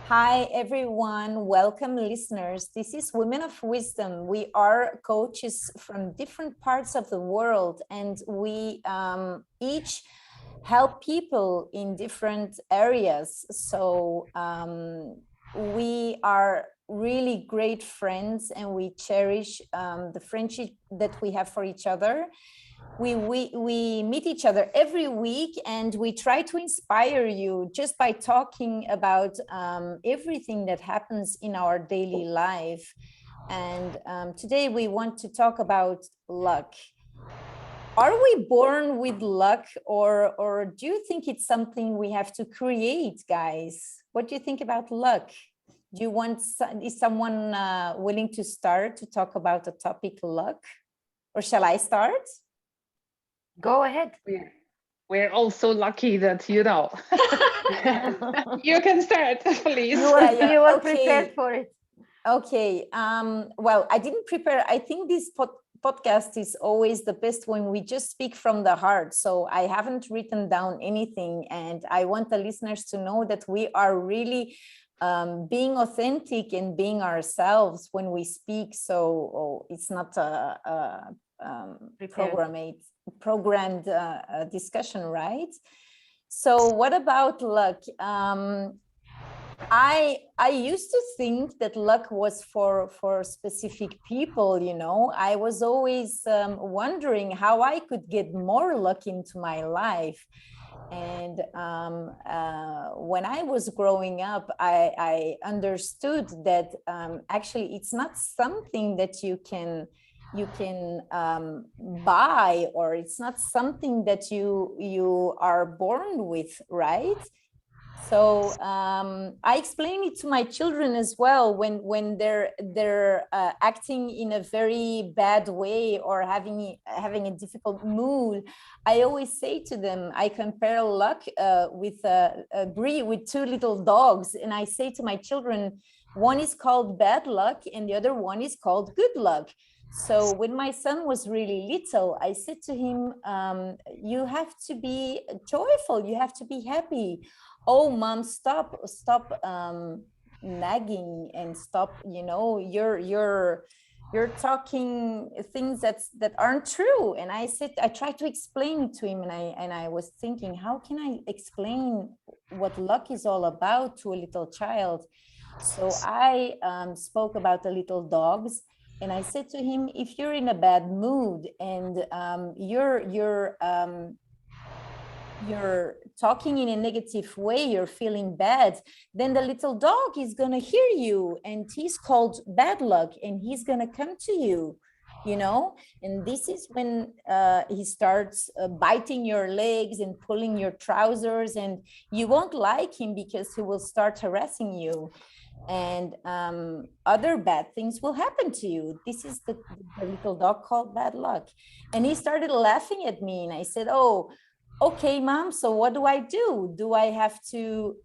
Hi, everyone. Welcome, listeners. This is Women of Wisdom. We are coaches from different parts of the world, and we each help people in different areas. So we are really great friends, and we cherish the friendship that we have for each other. We meet each other every week, and we try to inspire you just by talking about everything that happens in our daily life. And today we want to talk about luck. Are we born with luck, or do you think it's something we have to create, guys? What do you think about luck? Do you want, is someone willing to start to talk about the topic luck? Or shall I start? Go ahead. We're all so lucky that you can start, please. You were okay. prepared for it. Okay. Well, I didn't prepare. I think this podcast is always the best when we just speak from the heart. So I haven't written down anything, and I want the listeners to know that we are really being authentic and being ourselves when we speak. So it's not a programmed discussion, right? So what about luck? I used to think that luck was for specific people. I was always wondering how I could get more luck into my life. And when I was growing up, I understood that actually it's not something that you can buy, or it's not something that you are born with, right? So I explain it to my children as well when they're acting in a very bad way or having a difficult mood. I always say to them, I compare luck with a breed with two little dogs, and I say to my children, one is called bad luck and the other one is called good luck. So when my son was really little, I said to him, you have to be joyful, you have to be happy. Oh, mom, stop nagging and stop, you're talking things that aren't true. And I tried to explain it to him, and I was thinking, how can I explain what luck is all about to a little child? So I spoke about the little dogs, and I said to him, if you're in a bad mood and you're talking in a negative way, you're feeling bad, then the little dog is going to hear you, and he's called bad luck, and he's going to come to you, and this is when he starts biting your legs and pulling your trousers, and you won't like him because he will start harassing you, and other bad things will happen to you. This is the little dog called bad luck. And he started laughing at me, and I said, oh, okay, mom, so what do I do? Do I have to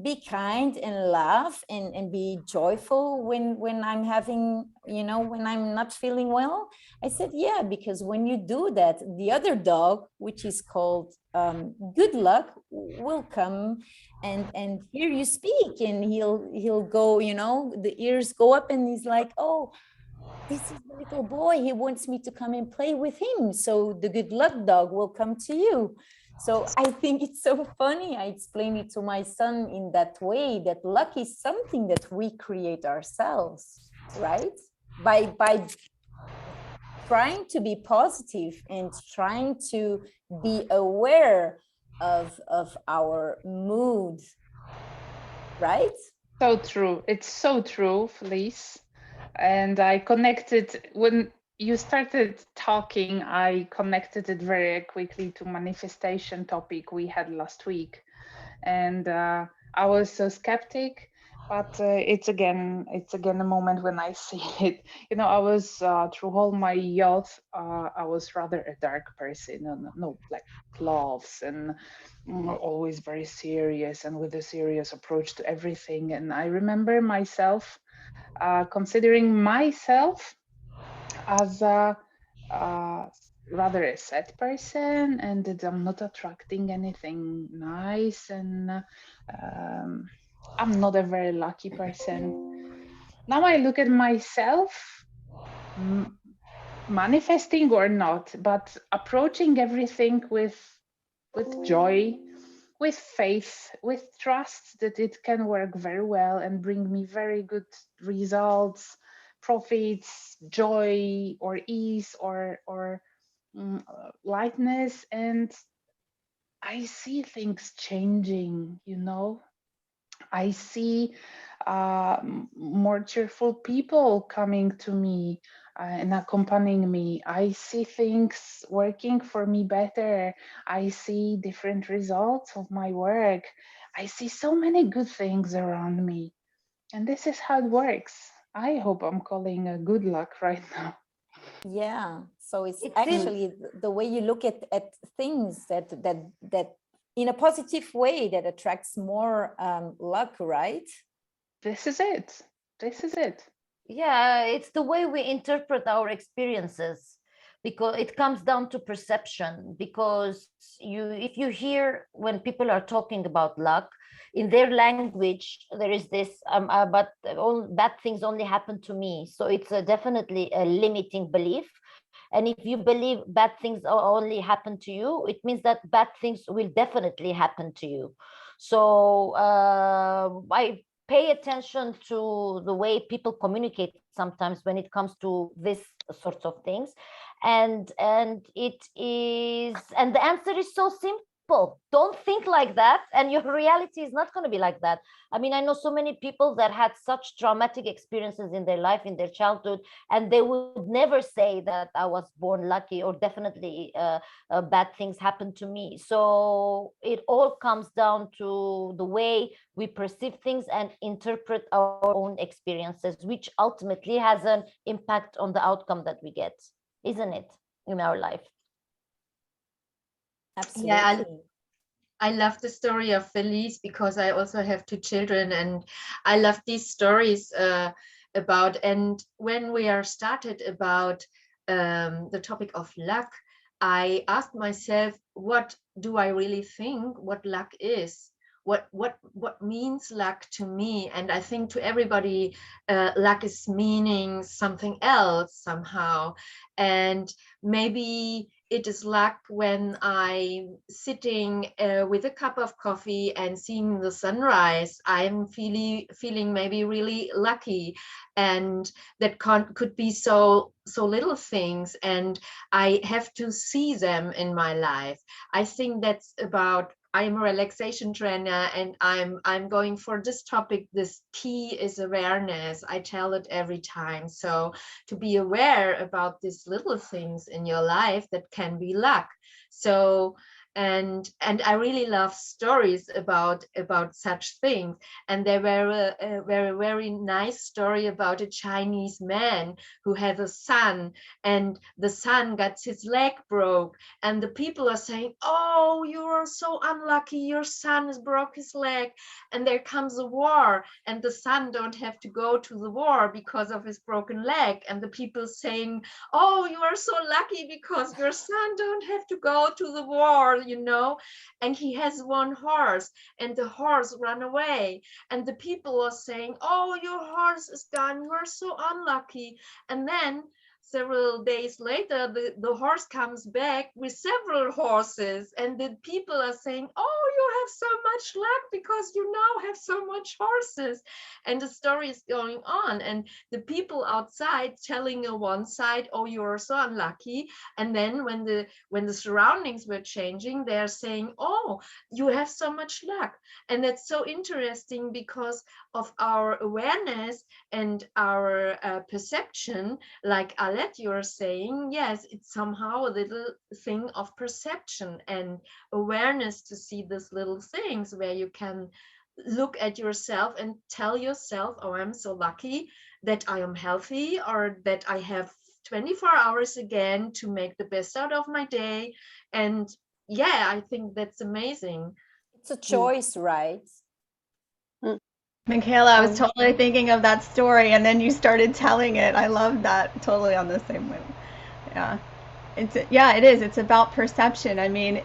be kind and laugh and be joyful when I'm having, when I'm not feeling well? I said, yeah, because when you do that, the other dog, which is called good luck, will come and hear you speak, and he'll go, the ears go up, and he's like, oh, this is the little boy, he wants me to come and play with him. So the good luck dog will come to you. So I think it's so funny. I explained it to my son in that way, that luck is something that we create ourselves, right? By trying to be positive and trying to be aware of our mood, right? So true. It's so true, Felice. And I connected when you started talking, I connected it very quickly to manifestation topic we had last week. And I was so skeptic, but it's again a moment when I see it. I was through all my youth, I was rather a dark person, no black gloves, and always very serious and with a serious approach to everything. And I remember myself considering myself as a rather a sad person, and that I'm not attracting anything nice, and I'm not a very lucky person. Now I look at myself, manifesting or not, but approaching everything with joy, with faith, with trust that it can work very well and bring me very good results, profits, joy, or ease, or lightness. And I see things changing, I see more cheerful people coming to me and accompanying me. I see things working for me better. I see different results of my work. I see so many good things around me. And this is how it works. I hope I'm calling a good luck right now. Yeah. So it's It actually the way you look at things that in a positive way that attracts more luck, right? This is it. This is it. Yeah, it's the way we interpret our experiences, because it comes down to perception. Because if you hear when people are talking about luck in their language, there is this but all bad things only happen to me, so it's definitely a limiting belief. And if you believe bad things only happen to you, it means that bad things will definitely happen to you. So I pay attention to the way people communicate sometimes when it comes to this sorts of things. And the answer is so simple: don't think like that, and your reality is not going to be like that. I mean, I know so many people that had such traumatic experiences in their life, in their childhood, and they would never say that I was born lucky, or definitely bad things happened to me. So it all comes down to the way we perceive things and interpret our own experiences, which ultimately has an impact on the outcome that we get, isn't it, in our life? Absolutely. Yeah, I love the story of Felice because I also have two children, and I love these stories about. And when we are started about the topic of luck, I asked myself, what do I really think what luck is? What means luck to me? And I think to everybody, luck is meaning something else somehow. And maybe it is luck when I'm sitting with a cup of coffee and seeing the sunrise. I'm feeling maybe really lucky, and that could be so little things, and I have to see them in my life. I think that's about. I'm a relaxation trainer, and I'm going for this topic. This key is awareness. I tell it every time. So to be aware about these little things in your life that can be luck. So and I really love stories about such things. And there were a very nice story about a Chinese man who had a son, and the son got his leg broke, and the people are saying, oh, you are so unlucky, your son has broke his leg, and there comes a war, and the son don't have to go to the war because of his broken leg. And the people saying, oh, you are so lucky because your son don't have to go to the war, and he has one horse, and the horse ran away, and the people are saying, oh, your horse is gone, you are so unlucky. And then several days later, the horse comes back with several horses, and the people are saying, oh, you have so much luck because you now have so much horses. And the story is going on, and the people outside telling on one side, oh, you are so unlucky, and then when the surroundings were changing, they're saying, oh, you have so much luck. And that's so interesting because of our awareness and our perception, like Arlette, you're saying, yes, it's somehow a little thing of perception and awareness to see these little things where you can look at yourself and tell yourself, oh, I'm so lucky that I am healthy, or that I have 24 hours again to make the best out of my day. And yeah, I think that's amazing. It's a choice, right? Michaela, I was totally thinking of that story, and then you started telling it. I love that. Totally on the same way. Yeah, it is. It's about perception. I mean,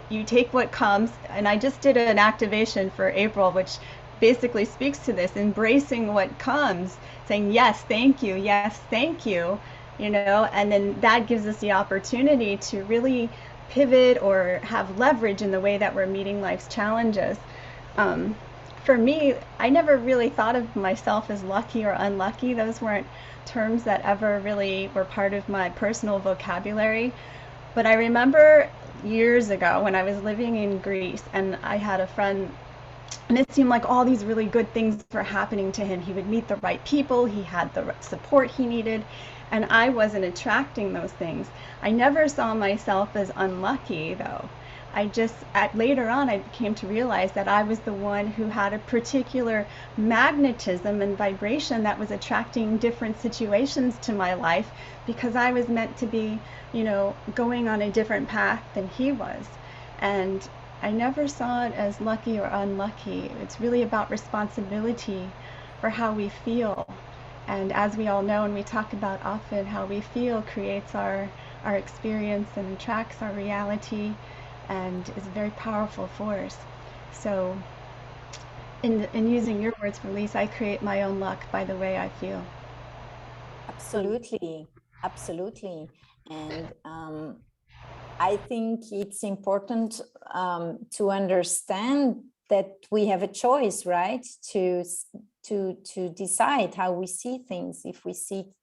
you take what comes, and I just did an activation for April, which basically speaks to this, embracing what comes, saying yes, thank you, yes, thank you, you know, and then that gives us the opportunity to really pivot or have leverage in the way that we're meeting life's challenges. For me, I never really thought of myself as lucky or unlucky. Those weren't terms that ever really were part of my personal vocabulary. But I remember years ago when I was living in Greece and I had a friend, and it seemed like all these really good things were happening to him. He would meet the right people, he had the support he needed, and I wasn't attracting those things. I never saw myself as unlucky, though. I just, later on, I came to realize that I was the one who had a particular magnetism and vibration that was attracting different situations to my life because I was meant to be, you know, going on a different path than he was. And I never saw it as lucky or unlucky. It's really about responsibility for how we feel. And as we all know, and we talk about often, how we feel creates our experience and attracts our reality, and is a very powerful force. So in using your words, Felice, I create my own luck by the way I feel. Absolutely, absolutely. And I think it's important to understand that we have a choice, right? To decide how we see things. If we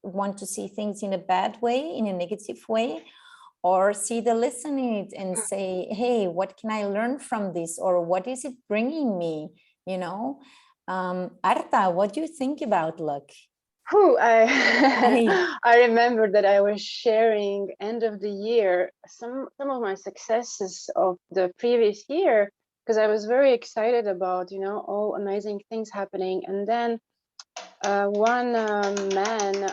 want to see things in a bad way, in a negative way, or see the lesson in it and say, hey, what can I learn from this? Or what is it bringing me? You know, Arta, what do you think about luck? I remember that I was sharing end of the year some of my successes of the previous year, because I was very excited about, you know, all amazing things happening. And then one man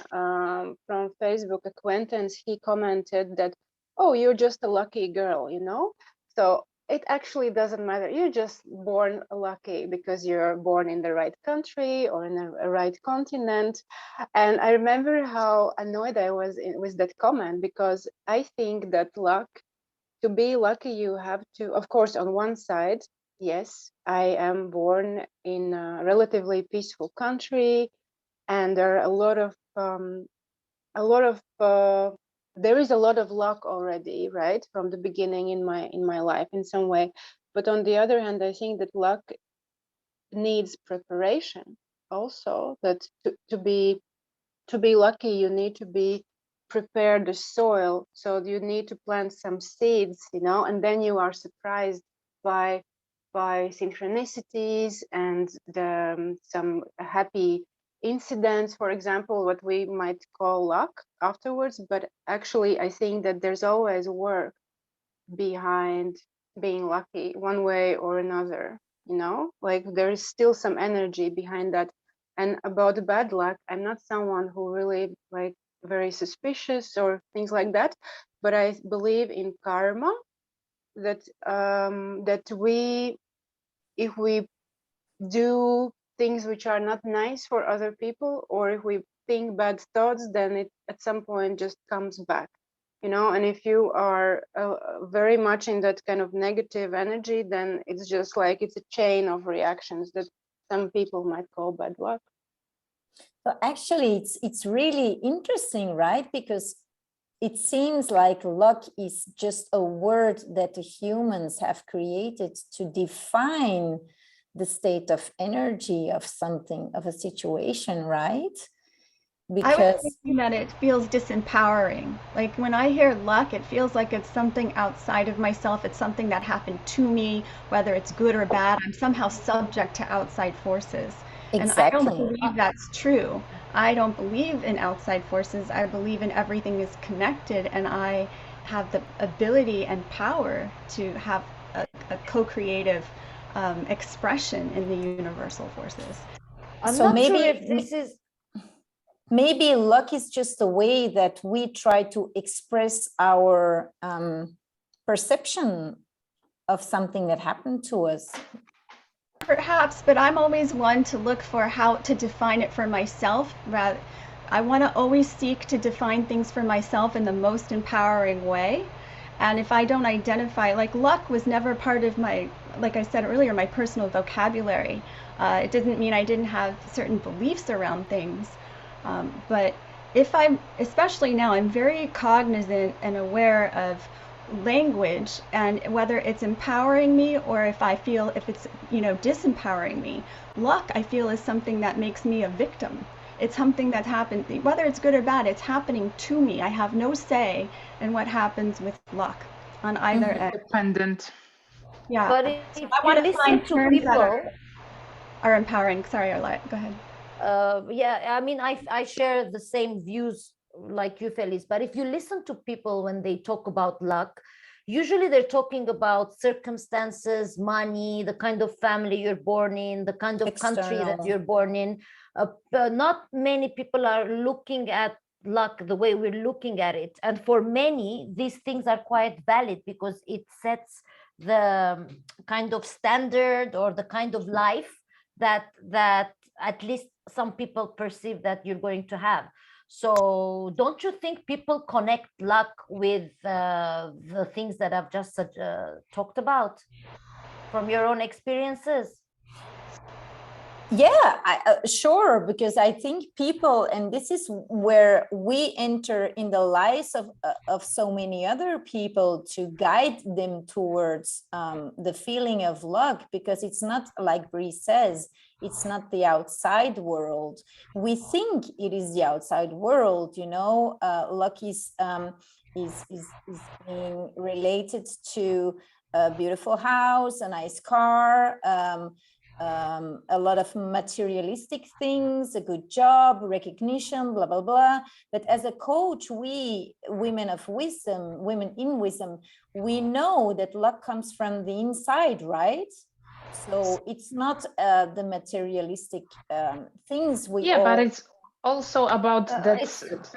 from Facebook acquaintance, he commented that, oh, you're just a lucky girl, you know? So it actually doesn't matter. You're just born lucky because you're born in the right country or in a right continent. And I remember how annoyed I was with that comment, because I think that to be lucky, you have to, of course, on one side, yes, I am born in a relatively peaceful country, and there are there is a lot of luck already, right, from the beginning in my life in some way. But on the other hand, I think that luck needs preparation also. That to be lucky, you need to prepare the soil. So you need to plant some seeds, you know, and then you are surprised by synchronicities and some happy incidents, for example, what we might call luck afterwards. But actually, I think that there's always work behind being lucky one way or another, you know, like there is still some energy behind that. And about bad luck, I'm not someone who really like very suspicious or things like that, but I believe in karma, that if we do things which are not nice for other people, or if we think bad thoughts, then it at some point just comes back, you know. And if you are very much in that kind of negative energy, then it's just like it's a chain of reactions that some people might call bad luck. So actually, it's really interesting, right? Because it seems like luck is just a word that the humans have created to define the state of energy of something, of a situation, right? Because I was thinking that it feels disempowering. Like when I hear luck, it feels like it's something outside of myself. It's something that happened to me, whether it's good or bad. I'm somehow subject to outside forces. Exactly. And I don't believe that's true. I don't believe in outside forces. I believe in everything is connected, and I have the ability and power to have a co-creative expression in the universal forces. I'm not sure if this is... Maybe luck is just a way that we try to express our perception of something that happened to us. Perhaps, but I'm always one to look for how to define it for myself. Rather, I want to always seek to define things for myself in the most empowering way. And if I don't identify, like luck was never part of my like I said earlier, my personal vocabulary. It doesn't mean I didn't have certain beliefs around things, but if I'm, especially now, I'm very cognizant and aware of language and whether it's empowering me or if it's, you know, disempowering me. Luck, I feel, is something that makes me a victim. It's something that's happened, whether it's good or bad, it's happening to me. I have no say in what happens with luck on either end. Dependent. Yeah. But if I you want to listen find to terms that people, are empowering. Sorry, Arlette, go ahead. yeah, I mean, I share the same views like you, Felice, but if you listen to people when they talk about luck, usually they're talking about circumstances, money, the kind of family you're born in, the kind of country that External. you're born in. Not many people are looking at luck the way we're looking at it. And for many, these things are quite valid because it sets the kind of standard or the kind of life that at least some people perceive that you're going to have. So don't you think people connect luck with the things that I've just talked about from your own experiences? Yeah, sure, because I think people, and this is where we enter in the lives of so many other people to guide them towards the feeling of luck, because it's not like Bree says, it's not the outside world. We think it is the outside world, you know. Luck is being related to a beautiful house, a nice car, a lot of materialistic things, a good job, recognition, blah, blah, blah. But as a coach, we, women of wisdom, women in wisdom, we know that luck comes from the inside, right? So it's not the materialistic things we all... but it's also about that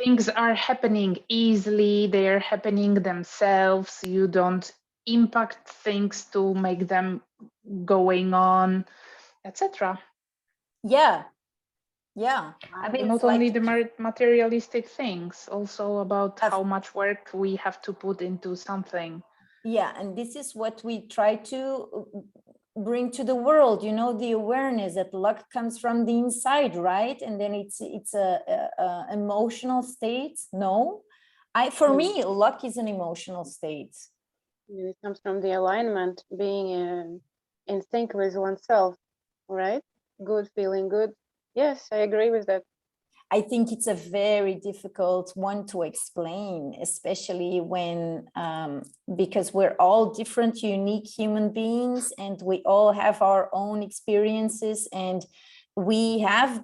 things are happening easily, they're happening themselves, you don't impact things to make them going on, etc. Yeah. I mean, not only the materialistic things, also about how much work we have to put into something. Yeah, and this is what we try to bring to the world, you know, the awareness that luck comes from the inside, right? And then it's a emotional state. No, for me, luck is an emotional state. It comes from the alignment, being in sync with oneself, right? Good, feeling good. Yes, I agree with that. I think it's a very difficult one to explain, especially when, because we're all different, unique human beings, and we all have our own experiences, and we have,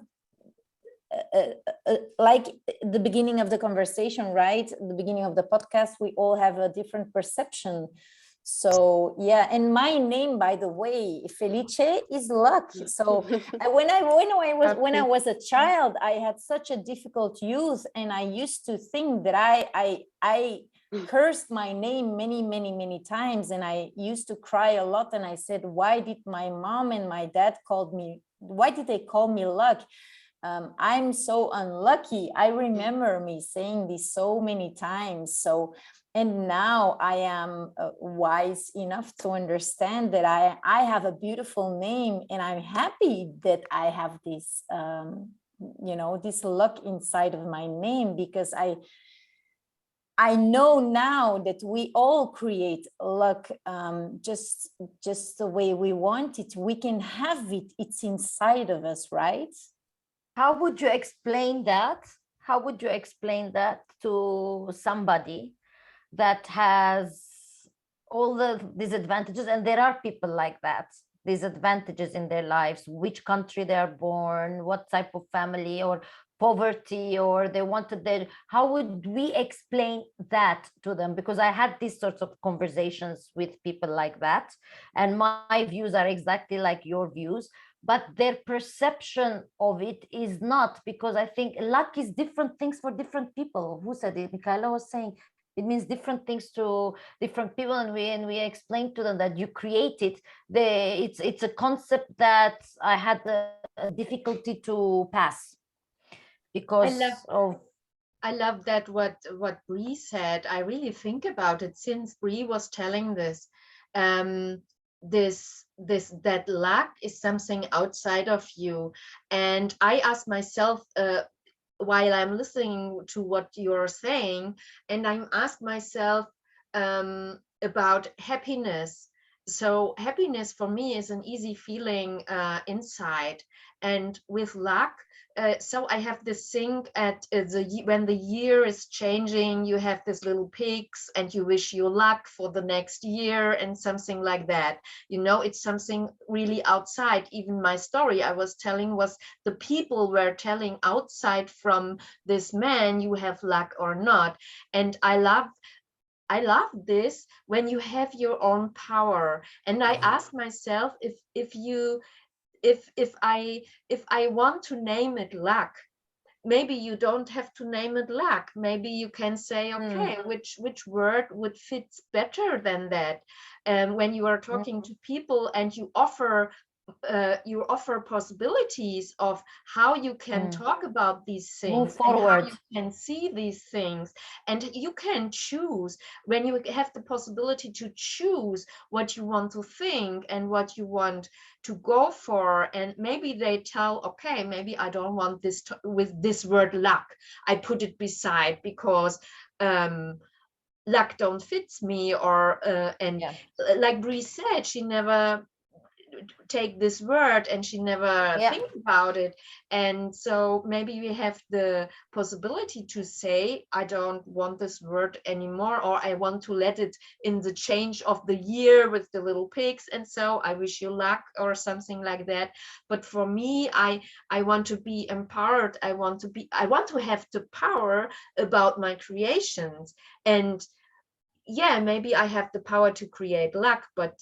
like the beginning of the conversation, right? The beginning of the podcast, we all have a different perception. So yeah, and my name, by the way, Felice, is luck. So when I was a child, I had such a difficult youth, and I used to think that I cursed my name many times, and I used to cry a lot. And I said, why did my mom and my dad why did they call me luck? I'm so unlucky. I remember me saying this so many times. So, and now I am wise enough to understand that I have a beautiful name, and I'm happy that I have this, you know, this luck inside of my name, because I know now that we all create luck just the way we want it. We can have it. It's inside of us, right? How would you explain that? How would you explain that to somebody that has all the disadvantages? And there are people like that, disadvantages in their lives, which country they are born, what type of family, or poverty, or they wanted their... How would we explain that to them? Because I had these sorts of conversations with people like that, and my views are exactly like your views, but their perception of it is not, because I think luck is different things for different people. Who said it? Michaela was saying it means different things to different people, and we explained to them that you create it. It's a concept that I had a difficulty to pass because I love that what Bree said. I really think about it since Bree was telling this. This that luck is something outside of you. And I ask myself while I'm listening to what you're saying, and I'm ask myself about happiness. So happiness for me is an easy feeling inside, and with luck, so I have this thing at when the year is changing, you have this little pigs and you wish you luck for the next year and something like that. You know, it's something really outside. Even my story I was telling was the people were telling outside from this man, you have luck or not. And I love this when you have your own power. And I ask myself, if I want to name it luck, maybe you don't have to name it luck. Maybe you can say, okay, which word would fit better than that? And when you are talking to people and you offer possibilities of how you can talk about these things, move forward, and how you can see these things, and you can choose. When you have the possibility to choose what you want to think and what you want to go for, and maybe they tell, okay, maybe I don't want this with this word luck, I put it beside because luck don't fits me, or like Bree said, she never take this word and she never think about it. And so maybe we have the possibility to say, I don't want this word anymore, or I want to let it in the change of the year with the little pigs, and so I wish you luck or something like that. But for me, I want to be empowered. I want to have the power about my creations. And yeah, maybe I have the power to create luck, but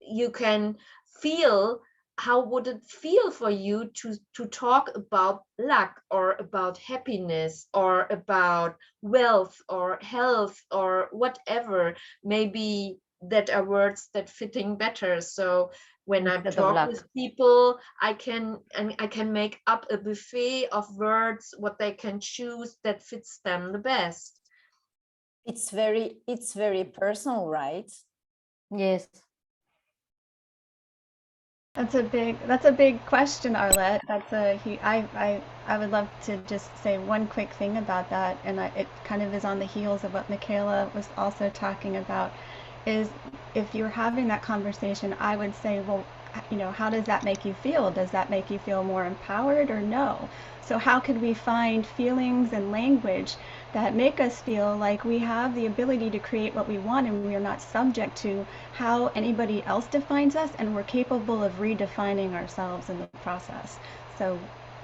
you can feel, how would it feel for you to talk about luck or about happiness or about wealth or health or whatever? Maybe that are words that fitting better. So when I talk with people, I can make up a buffet of words, what they can choose that fits them the best. It's very personal, right? Yes. That's a big question, Arlette. I would love to just say one quick thing about that, and it kind of is on the heels of what Michaela was also talking about. Is if you're having that conversation, I would say, well, you know, how does that make you feel? Does that make you feel more empowered or no? So how could we find feelings and language that make us feel like we have the ability to create what we want, and we are not subject to how anybody else defines us, and we're capable of redefining ourselves in the process. So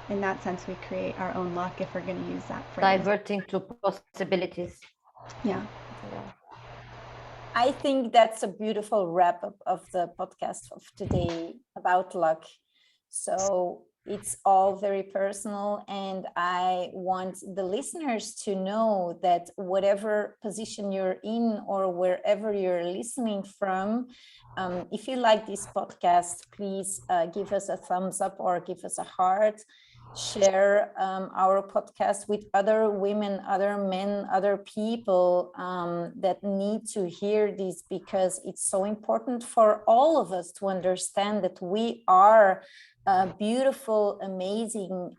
in that sense, we create our own luck, if we're going to use that phrase. Diverting to possibilities. Yeah. I think that's a beautiful wrap up of the podcast of today about luck. So it's all very personal, and I want the listeners to know that whatever position you're in or wherever you're listening from, if you like this podcast, please give us a thumbs up or give us a heart. Share our podcast with other women, other men, other people that need to hear this, because it's so important for all of us to understand that we are beautiful, amazing,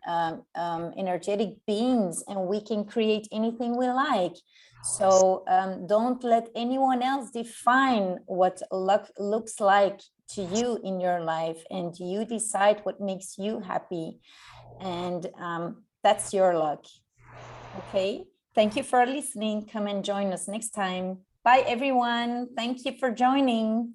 energetic beings, and we can create anything we like. So don't let anyone else define what luck looks like to you in your life, and you decide what makes you happy. And that's your luck. Okay, thank you for listening. Come and join us next time. Bye everyone. Thank you for joining.